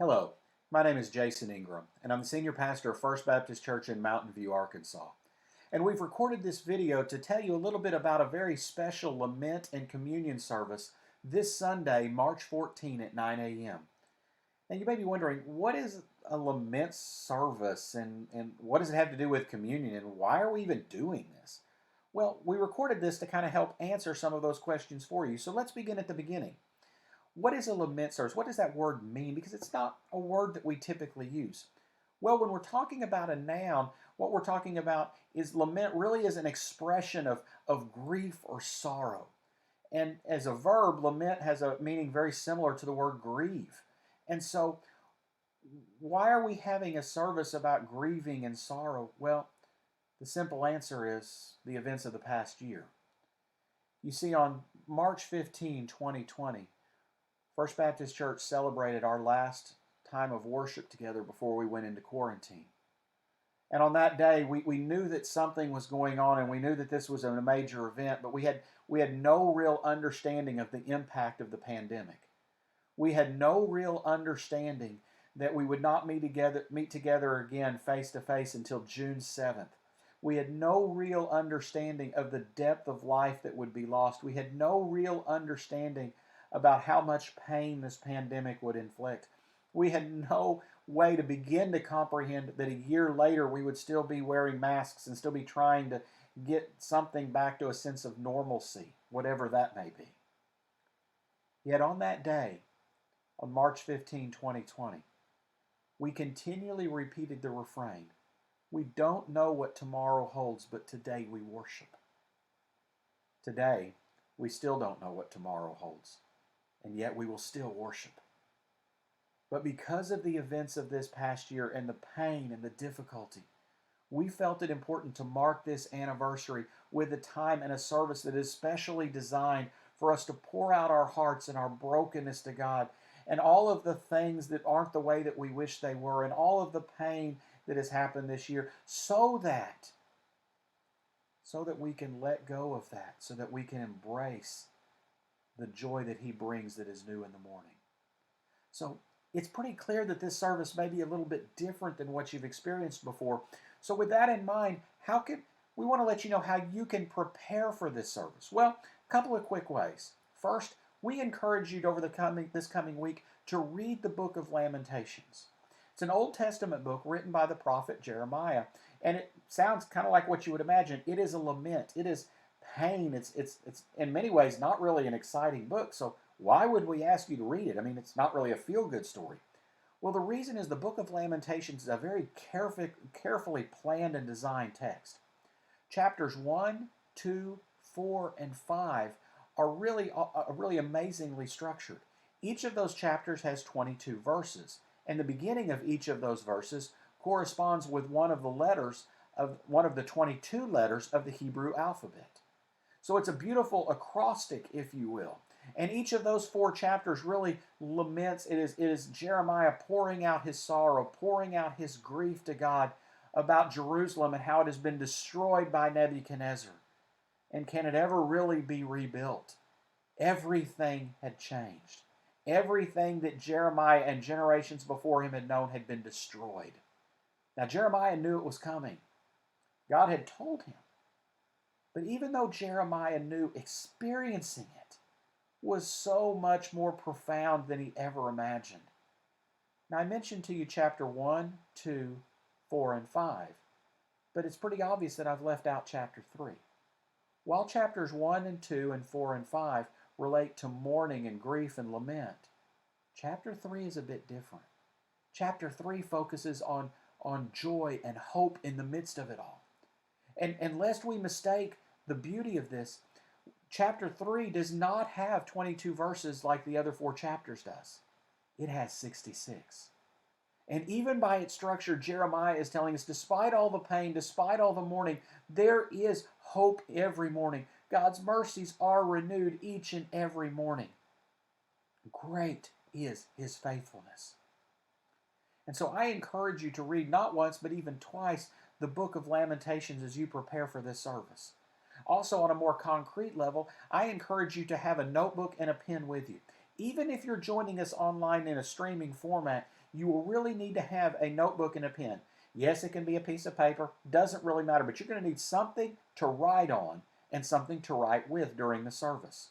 Hello, my name is Jason Ingram, and I'm the senior pastor of First Baptist Church in Mountain View, Arkansas. And we've recorded this video to tell you a little bit about a very special lament and communion service this Sunday, March 14 at 9 a.m. Now you may be wondering, what is a lament service and what does it have to do with communion and why are we even doing this? Well, we recorded this to kind of help answer some of those questions for you. So let's begin at the beginning. What is a lament service? What does that word mean? Because it's not a word that we typically use. Well, when we're talking about a noun, what we're talking about is lament really is an expression of grief or sorrow. And as a verb, lament has a meaning very similar to the word grieve. And so, why are we having a service about grieving and sorrow? Well, the simple answer is the events of the past year. You see, on March 15, 2020, First Baptist Church celebrated our last time of worship together before we went into quarantine. And on that day, we knew that something was going on and we knew that this was a major event, but we had no real understanding of the impact of the pandemic. We had no real understanding that we would not meet together again face to face until June 7th. We had no real understanding of the depth of life that would be lost. We had no real understanding about how much pain this pandemic would inflict. We had no way to begin to comprehend that a year later we would still be wearing masks and still be trying to get something back to a sense of normalcy, whatever that may be. Yet on that day, on March 15, 2020, we continually repeated the refrain, "We don't know what tomorrow holds, but today we worship." Today, we still don't know what tomorrow holds, and yet we will still worship. But because of the events of this past year and the pain and the difficulty, we felt it important to mark this anniversary with a time and a service that is specially designed for us to pour out our hearts and our brokenness to God and all of the things that aren't the way that we wish they were and all of the pain that has happened this year so that we can let go of that, so that we can embrace the joy that He brings that is new in the morning. So it's pretty clear that this service may be a little bit different than what you've experienced before. So with that in mind, we want to let you know how you can prepare for this service. Well, a couple of quick ways. First, we encourage you over this coming week to read the book of Lamentations. It's an Old Testament book written by the prophet Jeremiah, and it sounds kind of like what you would imagine. It is a lament. It is pain. It's in many ways not really an exciting book, so why would we ask you to read it? I mean, it's not really a feel-good story. Well, the reason is the book of Lamentations is a very carefully planned and designed text. Chapters 1, 2, 4, and 5 are really amazingly structured. Each of those chapters has 22 verses, and the beginning of each of those verses corresponds with one of the 22 letters of the Hebrew alphabet. So it's a beautiful acrostic, if you will. And each of those 4 chapters really laments. It is Jeremiah pouring out his sorrow, pouring out his grief to God about Jerusalem and how it has been destroyed by Nebuchadnezzar. And can it ever really be rebuilt? Everything had changed. Everything that Jeremiah and generations before him had known had been destroyed. Now Jeremiah knew it was coming. God had told him. But even though Jeremiah knew, experiencing it was so much more profound than he ever imagined. Now I mentioned to you chapter 1, 2, 4, and 5, but it's pretty obvious that I've left out chapter 3. While chapters 1 and 2 and 4 and 5 relate to mourning and grief and lament, chapter 3 is a bit different. Chapter 3 focuses on joy and hope in the midst of it all. And lest we mistake the beauty of this, chapter 3 does not have 22 verses like the other 4 chapters does. It has 66. And even by its structure, Jeremiah is telling us, despite all the pain, despite all the mourning, there is hope every morning. God's mercies are renewed each and every morning. Great is His faithfulness. And so I encourage you to read not once, but even twice, the book of Lamentations as you prepare for this service. Also, on a more concrete level, I encourage you to have a notebook and a pen with you. even if you're joining us online in a streaming format, you will really need to have a notebook and a pen. Yes, it can be a piece of paper, doesn't really matter, but you're going to need something to write on and something to write with during the service.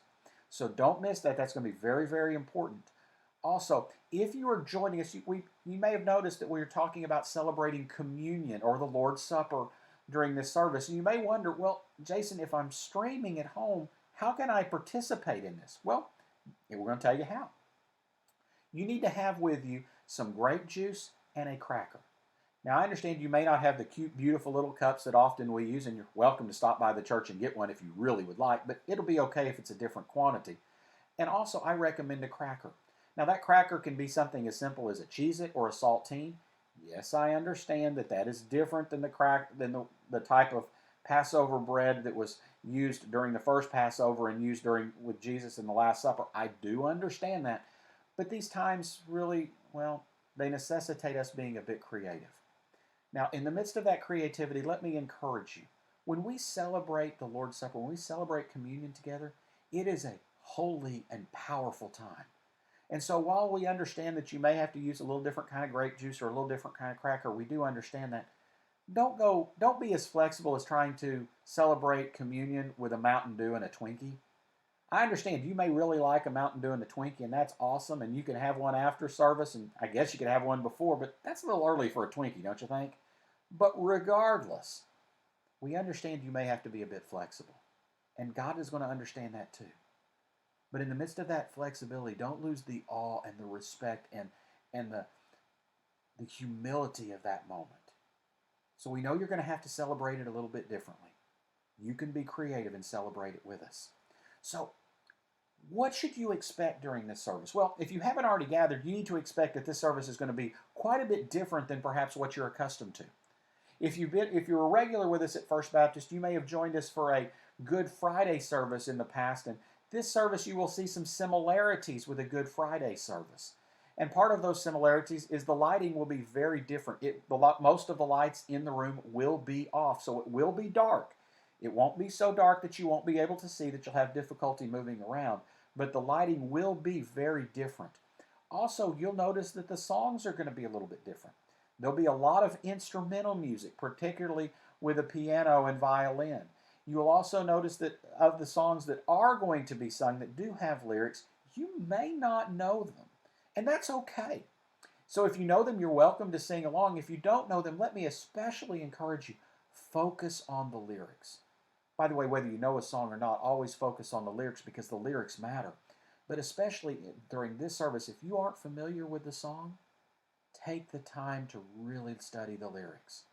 So don't miss that. That's going to be very, very important. Also, if you are joining us, you may have noticed that we are talking about celebrating communion or the Lord's Supper during this service. And you may wonder, well, Jason, if I'm streaming at home, how can I participate in this? Well, we're going to tell you how. You need to have with you some grape juice and a cracker. Now, I understand you may not have the cute, beautiful little cups that often we use, and you're welcome to stop by the church and get one if you really would like, but it'll be okay if it's a different quantity. And also, I recommend a cracker. Now, that cracker can be something as simple as a Cheez-It or a saltine. Yes, I understand that that is different than the type of Passover bread that was used during the first Passover and used with Jesus in the Last Supper. I do understand that. But these times really, well, they necessitate us being a bit creative. Now, in the midst of that creativity, let me encourage you. When we celebrate the Lord's Supper, when we celebrate communion together, it is a holy and powerful time. And so while we understand that you may have to use a little different kind of grape juice or a little different kind of cracker, we do understand that. Don't be as flexible as trying to celebrate communion with a Mountain Dew and a Twinkie. I understand you may really like a Mountain Dew and a Twinkie, and that's awesome, and you can have one after service, and I guess you could have one before, but that's a little early for a Twinkie, don't you think? But regardless, we understand you may have to be a bit flexible, and God is going to understand that too. But in the midst of that flexibility, don't lose the awe and the respect and the humility of that moment. So we know you're going to have to celebrate it a little bit differently. You can be creative and celebrate it with us. So, what should you expect during this service? Well, if you haven't already gathered, you need to expect that this service is going to be quite a bit different than perhaps what you're accustomed to. If you're a regular with us at First Baptist, you may have joined us for a Good Friday service in the past, and this service you will see some similarities with a Good Friday service. And part of those similarities is the lighting will be very different. Most of the lights in the room will be off, so it will be dark. It won't be so dark that you won't be able to see, that you'll have difficulty moving around, but the lighting will be very different. Also, you'll notice that the songs are going to be a little bit different. There'll be a lot of instrumental music, particularly with a piano and violin. You will also notice that of the songs that are going to be sung that do have lyrics, you may not know them, and that's okay. So if you know them, you're welcome to sing along. If you don't know them, let me especially encourage you, focus on the lyrics. By the way, whether you know a song or not, always focus on the lyrics because the lyrics matter. But especially during this service, if you aren't familiar with the song, take the time to really study the lyrics.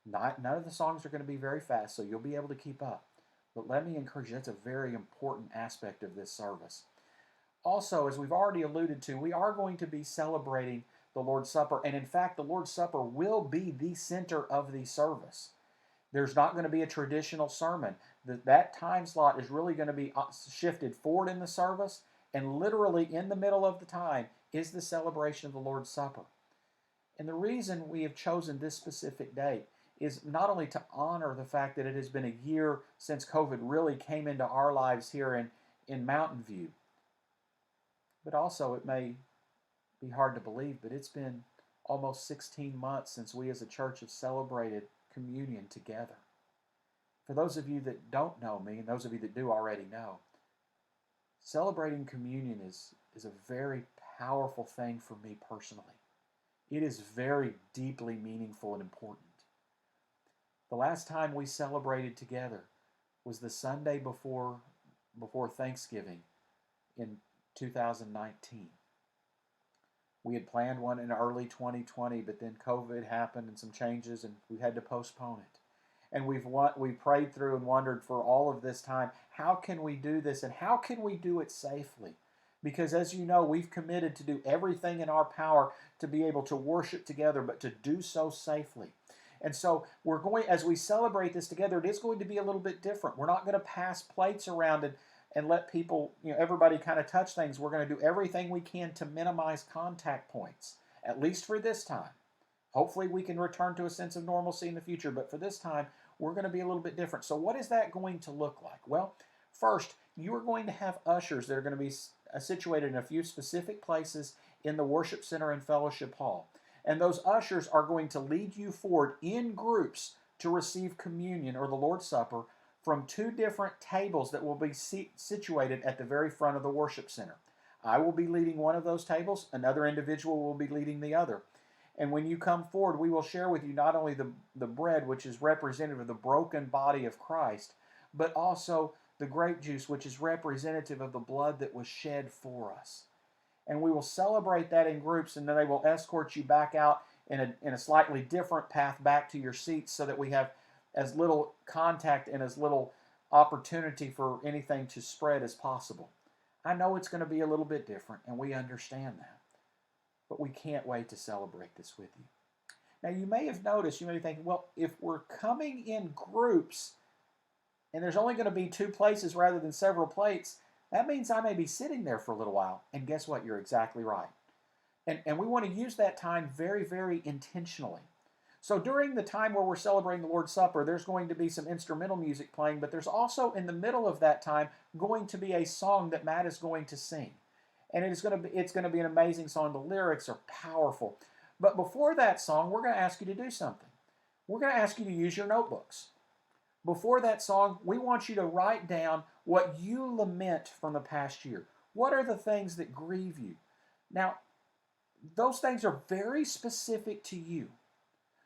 None of the songs are going to be very fast, so you'll be able to keep up. But let me encourage you, that's a very important aspect of this service. Also, as we've already alluded to, we are going to be celebrating the Lord's Supper, and in fact, the Lord's Supper will be the center of the service. There's not going to be a traditional sermon. That time slot is really going to be shifted forward in the service, and literally in the middle of the time is the celebration of the Lord's Supper. And the reason we have chosen this specific date is not only to honor the fact that it has been a year since COVID really came into our lives here in Mountain View, but also it may be hard to believe, but it's been almost 16 months since we as a church have celebrated communion together. For those of you that don't know me, and those of you that do already know, celebrating communion is a very powerful thing for me personally. It is very deeply meaningful and important. The last time we celebrated together was the Sunday before Thanksgiving in 2019. We had planned one in early 2020, but then COVID happened and some changes, and we had to postpone it. And we prayed through and wondered for all of this time, how can we do this and how can we do it safely? Because as you know, we've committed to do everything in our power to be able to worship together, but to do so safely. And so as we celebrate this together, it is going to be a little bit different. We're not going to pass plates around and let people, everybody kind of touch things. We're going to do everything we can to minimize contact points, at least for this time. Hopefully we can return to a sense of normalcy in the future, but for this time, we're going to be a little bit different. So what is that going to look like? Well, first, you are going to have ushers that are going to be situated in a few specific places in the worship center and fellowship hall. And those ushers are going to lead you forward in groups to receive communion or the Lord's Supper from two different tables that will be situated at the very front of the worship center. I will be leading one of those tables, another individual will be leading the other. And when you come forward, we will share with you not only the bread, which is representative of the broken body of Christ, but also the grape juice, which is representative of the blood that was shed for us. And we will celebrate that in groups, and then they will escort you back out in a slightly different path back to your seats so that we have as little contact and as little opportunity for anything to spread as possible. I know it's going to be a little bit different, and we understand that. But we can't wait to celebrate this with you. Now, you may have noticed, you may be thinking, well, if we're coming in groups and there's only going to be two places rather than several plates, that means I may be sitting there for a little while. And guess what? You're exactly right. And we want to use that time very, very intentionally. So during the time where we're celebrating the Lord's Supper, there's going to be some instrumental music playing, but there's also in the middle of that time going to be a song that Matt is going to sing. And it's going to be an amazing song. The lyrics are powerful. But before that song, we're going to ask you to do something. We're going to ask you to use your notebooks. Before that song, we want you to write down what you lament from the past year. What are the things that grieve you? Now, those things are very specific to you.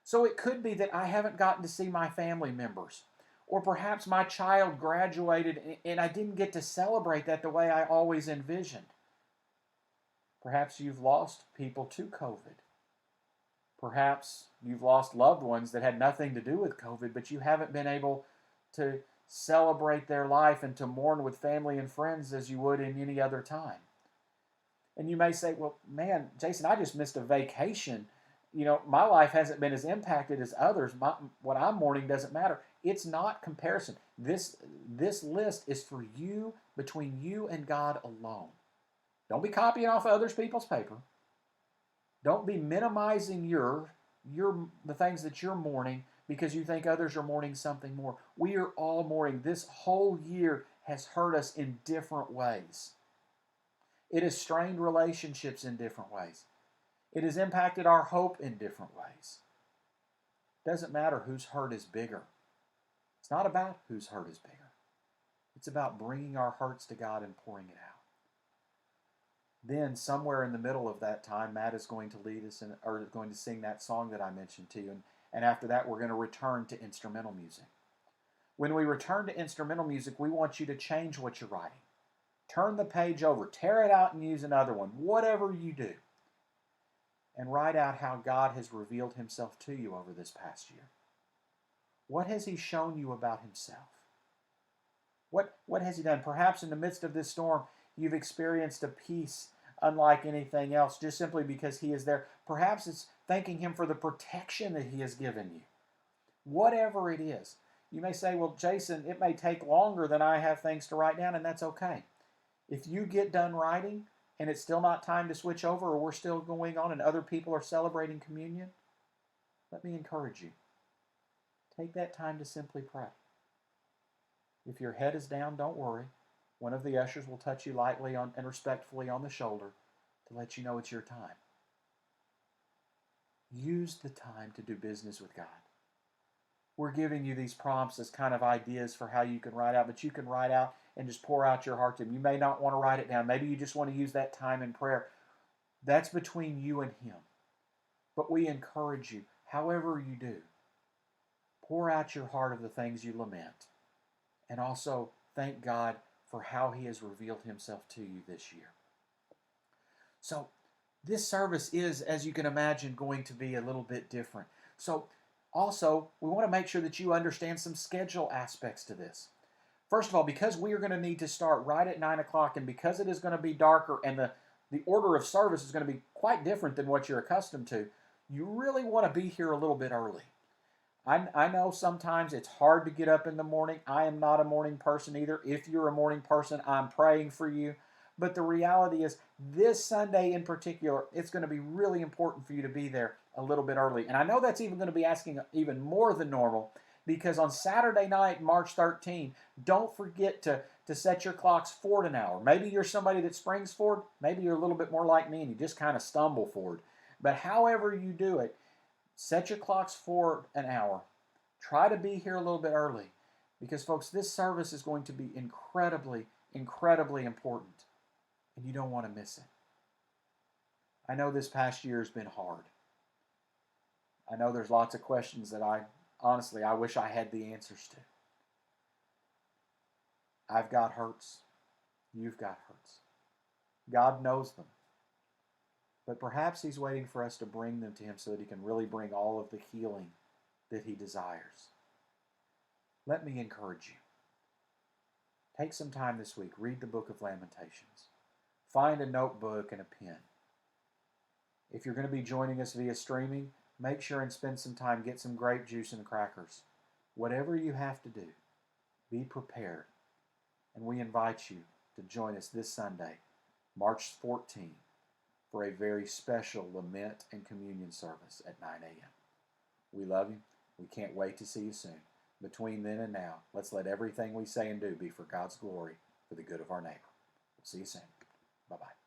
So it could be that I haven't gotten to see my family members. Or perhaps my child graduated and I didn't get to celebrate that the way I always envisioned. Perhaps you've lost people to COVID. Perhaps you've lost loved ones that had nothing to do with COVID, but you haven't been able to celebrate their life and to mourn with family and friends as you would in any other time. And you may say, well, man, Jason, I just missed a vacation. You know, my life hasn't been as impacted as others. What I'm mourning doesn't matter. It's not comparison. This list is for you, between you and God alone. Don't be copying off of other people's paper. Don't be minimizing the things that you're mourning because you think others are mourning something more. We are all mourning. This whole year has hurt us in different ways. It has strained relationships in different ways. It has impacted our hope in different ways. It doesn't matter whose hurt is bigger. It's not about whose hurt is bigger. It's about bringing our hurts to God and pouring it out. Then, somewhere in the middle of that time, Matt is going to lead us or going to sing that song that I mentioned to you. And after that, we're going to return to instrumental music. When we return to instrumental music, we want you to change what you're writing. Turn the page over, tear it out and use another one, whatever you do. And write out how God has revealed himself to you over this past year. What has he shown you about himself? What has he done? Perhaps in the midst of this storm, you've experienced a peace unlike anything else just simply because he is there. Perhaps it's thanking him for the protection that he has given you. Whatever it is. You may say, well, Jason, it may take longer than I have things to write down, and that's okay. If you get done writing and it's still not time to switch over or we're still going on and other people are celebrating communion, let me encourage you. Take that time to simply pray. If your head is down, don't worry. One of the ushers will touch you lightly and respectfully on the shoulder to let you know it's your time. Use the time to do business with God. We're giving you these prompts as kind of ideas for how you can write out, but you can write out and just pour out your heart to him. You may not want to write it down. Maybe you just want to use that time in prayer. That's between you and him. But we encourage you, however you do, pour out your heart of the things you lament. And also thank God for how he has revealed himself to you this year. So this service is, as you can imagine, going to be a little bit different. So also, we want to make sure that you understand some schedule aspects to this. First of all, because we are going to need to start right at 9 o'clock, and because it is going to be darker and the order of service is going to be quite different than what you're accustomed to, you really want to be here a little bit early. I know sometimes it's hard to get up in the morning. I am not a morning person either. If you're a morning person, I'm praying for you. But the reality is, this Sunday in particular, it's going to be really important for you to be there a little bit early. And I know that's even going to be asking even more than normal, because on Saturday night, March 13, don't forget to set your clocks forward an hour. Maybe you're somebody that springs forward. Maybe you're a little bit more like me and you just kind of stumble forward. But however you do it, set your clocks forward an hour. Try to be here a little bit early because, folks, this service is going to be incredibly, incredibly important, and you don't want to miss it. I know this past year has been hard. I know there's lots of questions that I wish I had the answers to. I've got hurts. You've got hurts. God knows them. But perhaps He's waiting for us to bring them to Him so that He can really bring all of the healing that He desires. Let me encourage you. Take some time this week. Read the book of Lamentations. Find a notebook and a pen. If you're going to be joining us via streaming, make sure and spend some time. Get some grape juice and crackers. Whatever you have to do, be prepared. And we invite you to join us this Sunday, March 14th, for a very special Lament and Communion service at 9 a.m. We love you. We can't wait to see you soon. Between then and now, let's let everything we say and do be for God's glory, for the good of our neighbor. We'll see you soon. Bye-bye.